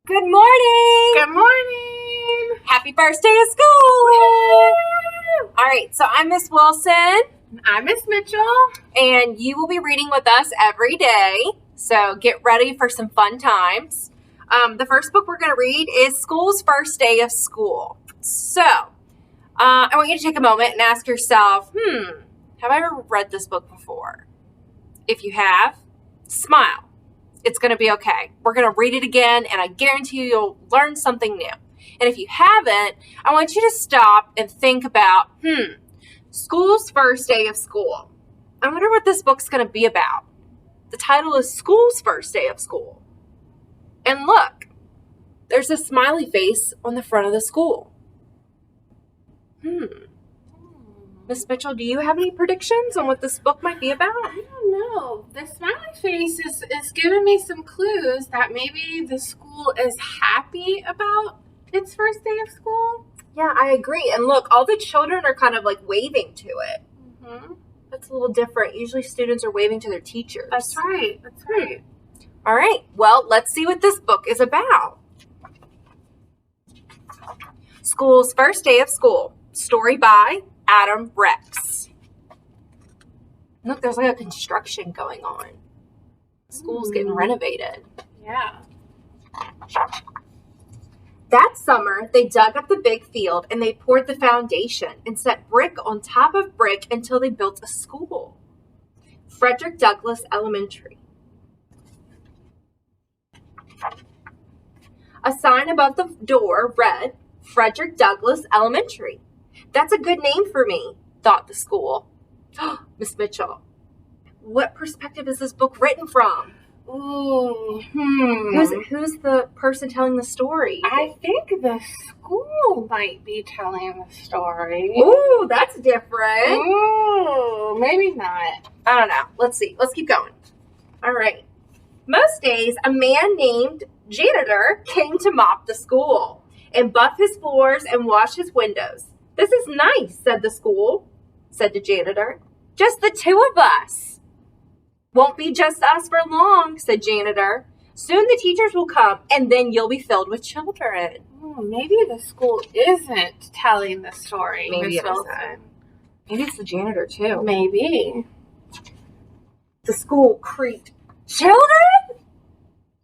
Good morning! Good morning! Happy first day of school! Woo! All right, so I'm Miss Wilson, I'm Miss Mitchell. and you will be reading with us every day. So get ready for some fun times. The first book we're going to read is School's First Day of School. So I want you to take a moment and ask yourself, have I ever read this book before? If you have, smile. It's going to be okay. We're going to read it again, and I guarantee you'll learn something new. And if you haven't, I want you to stop and think about, School's First Day of School. I wonder what this book's going to be about. The title is School's First Day of School. And look, there's a smiley face on the front of the school. Miss Mitchell, do you have any predictions on what this book might be about? I don't know. The smiley face is giving me some clues that maybe the school is happy about its first day of school. Yeah, I agree. And look, all the children are kind of like waving to it. Mm-hmm. That's a little different. Usually students are waving to their teachers. That's right. That's right. All right. Well, let's see what this book is about. School's First Day of School. Story by Adam Rex. Look, there's like a construction going on. School's getting renovated. Yeah. That summer, they dug up the big field and they poured the foundation and set brick on top of brick until they built a school. Frederick Douglass Elementary. A sign above the door read, Frederick Douglass Elementary. That's a good name for me, thought the school. Miss Mitchell, what perspective is this book written from? Ooh. Who's the person telling the story? I think the school might be telling the story. Ooh, that's different. Ooh, maybe not. I don't know. Let's see. Let's keep going. All right. Most days, a man named Janitor came to mop the school and buff his floors and wash his windows. This is nice, said the school, said the janitor. Just the two of us. Won't be just us for long, said janitor. Soon the teachers will come, and then you'll be filled with children. Maybe the school isn't telling the story, Maybe Miss it Wilson. isn't. Maybe it's the janitor, too. Maybe. The school creaked. Children?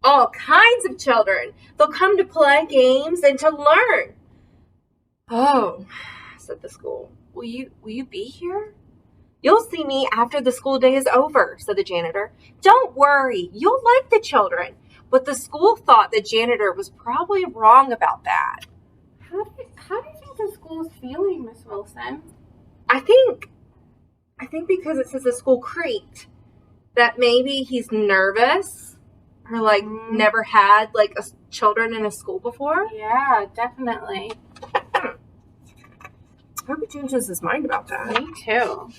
All kinds of children. They'll come to play games and to learn. Oh, said the school. Will you be here? You'll see me after the school day is over, said the janitor. Don't worry, you'll like the children. But the school thought the janitor was probably wrong about that. How do you think the school's feeling, Miss Wilson? I think because it says the school creaked, that maybe he's nervous or like never had like children in a school before. Yeah, definitely. I hope he changes his mind about that. Me too.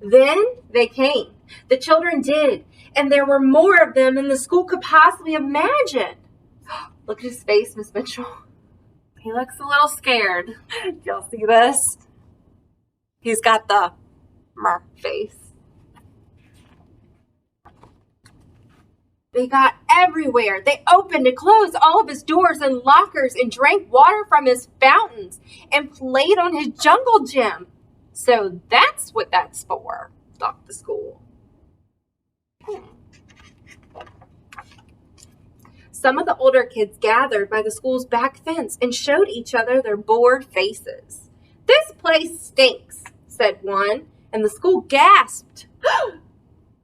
Then they came. The children did, and there were more of them than the school could possibly imagine. Look at his face, Miss Mitchell. He looks a little scared. Y'all see this? He's got the face. They got everywhere. They opened and closed all of his doors and lockers and drank water from his fountains and played on his jungle gym. So that's what that's for, thought the school. Some of the older kids gathered by the school's back fence and showed each other their bored faces. This place stinks, said one, and the school gasped.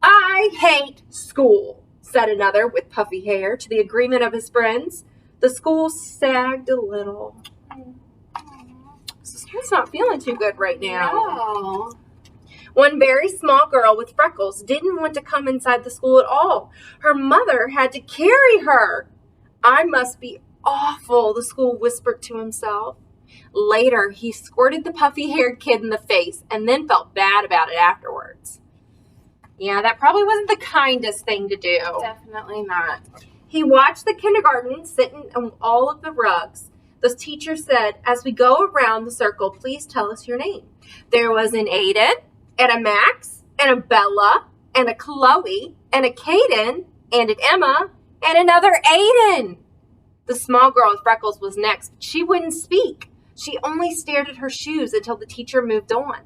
I hate school, said another with puffy hair, to the agreement of his friends. The school sagged a little. School's not feeling too good right now. No. One very small girl with freckles didn't want to come inside the school at all. Her mother had to carry her. I must be awful, the school whispered to himself. Later, he squirted the puffy-haired kid in the face and then felt bad about it afterwards. Yeah, that probably wasn't the kindest thing to do. Definitely not. He watched the kindergarten sitting on all of the rugs. The teacher said, as we go around the circle, please tell us your name. There was an Aiden, and a Max, and a Bella, and a Chloe, and a Kaden, and an Emma, and another Aiden. The small girl with freckles was next. She wouldn't speak. She only stared at her shoes until the teacher moved on.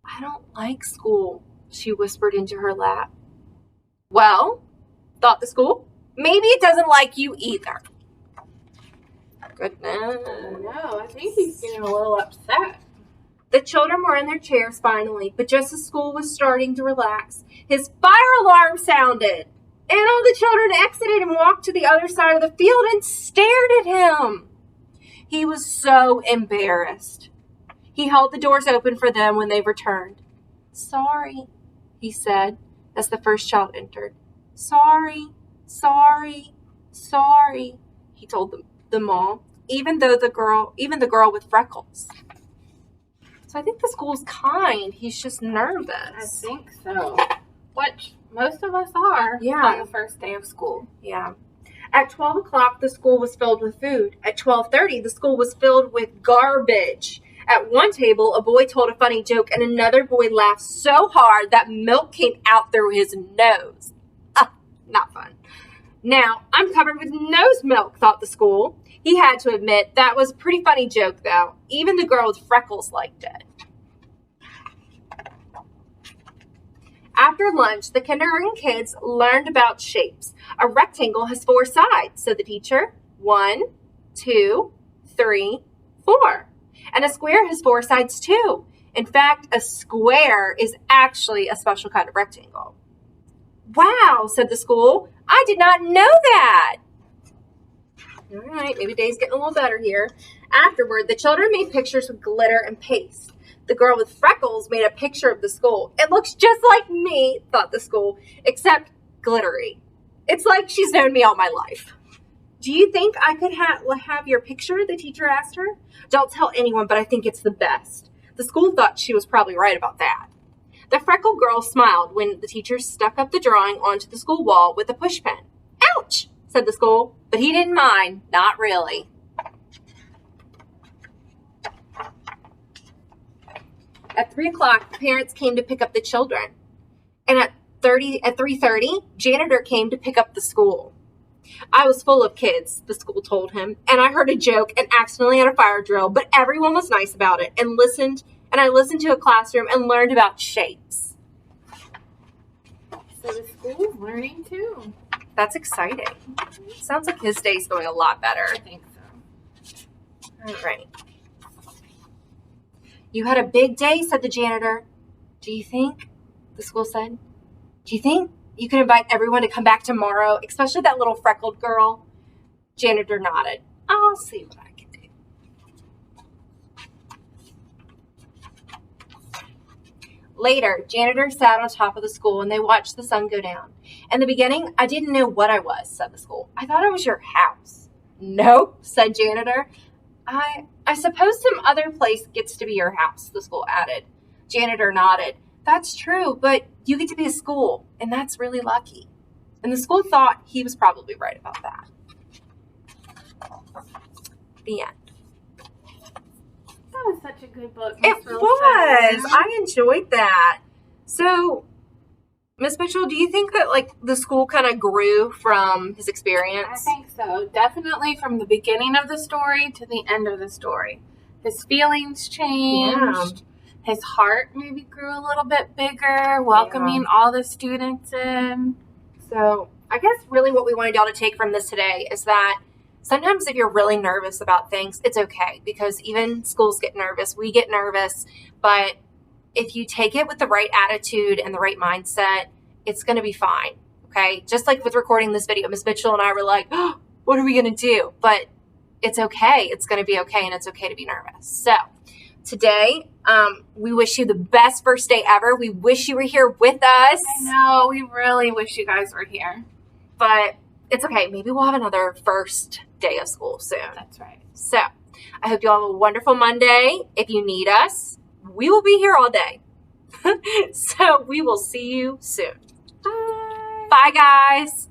I don't like school, she whispered into her lap. Well, thought the school, maybe it doesn't like you either. Goodness. No, I think he's getting a little upset. The children were in their chairs finally, but just as school was starting to relax, his fire alarm sounded. And all the children exited and walked to the other side of the field and stared at him. He was so embarrassed. He held the doors open for them when they returned. Sorry, he said as the first child entered. Sorry, sorry, sorry, he told them all, even the girl with freckles. So I think the school's kind. He's just nervous. I think so. Which most of us are on the first day of school. Yeah. At 12 o'clock, the school was filled with food. At 12:30, the school was filled with garbage. At one table, a boy told a funny joke, and another boy laughed so hard that milk came out through his nose. Not fun. Now, I'm covered with nose milk, thought the school. He had to admit that was a pretty funny joke, though. Even the girl with freckles liked it. After lunch, the kindergarten kids learned about shapes. A rectangle has 4 sides, said the teacher. 1, 2, 3, 4. And a square has 4 sides too. In fact, a square is actually a special kind of rectangle. Wow, said the school. I did not know that. All right, maybe Dave's getting a little better here. Afterward, the children made pictures with glitter and paste. The girl with freckles made a picture of the school. It looks just like me, thought the school, except glittery. It's like she's known me all my life. Do you think I could have your picture? The teacher asked her. Don't tell anyone, but I think it's the best. The school thought she was probably right about that. The freckled girl smiled when the teacher stuck up the drawing onto the school wall with a push pen. Ouch, said the school, but he didn't mind. Not really. At 3 o'clock, the parents came to pick up the children. And at 3:30, janitor came to pick up the school. I was full of kids, the school told him, and I heard a joke and accidentally had a fire drill, but everyone was nice about it and I listened to a classroom and learned about shapes. So the school's learning too. That's exciting. Sounds like his day's going a lot better. I think so. All right. You had a big day, said the janitor. Do you think, the school said, do you think you can invite everyone to come back tomorrow, especially that little freckled girl? Janitor nodded. I'll see what I can do. Later, janitor sat on top of the school and they watched the sun go down. In the beginning, I didn't know what I was, said the school. I thought it was your house. Nope, said janitor. I suppose some other place gets to be your house, the school added. Janitor nodded. That's true, but you get to be a school, and that's really lucky. And the school thought he was probably right about that. The end. That was such a good book. It was. I enjoyed that. So, Miss Mitchell, do you think that the school kind of grew from his experience? I think so. Definitely from the beginning of the story to the end of the story. His feelings changed. Yeah. His heart maybe grew a little bit bigger, welcoming all the students in. So I guess really what we wanted y'all to take from this today is that sometimes if you're really nervous about things, it's okay, because even schools get nervous, we get nervous, but if you take it with the right attitude and the right mindset, it's going to be fine, okay? Just like with recording this video, Miss Mitchell and I were like, oh, what are we going to do? But it's okay. It's going to be okay, and it's okay to be nervous. So today, we wish you the best first day ever. We wish you were here with us. I know. We really wish you guys were here. But it's okay. Maybe we'll have another first day of school soon. That's right. So I hope you all have a wonderful Monday. If you need us, we will be here all day. So we will see you soon. Bye. Bye, guys.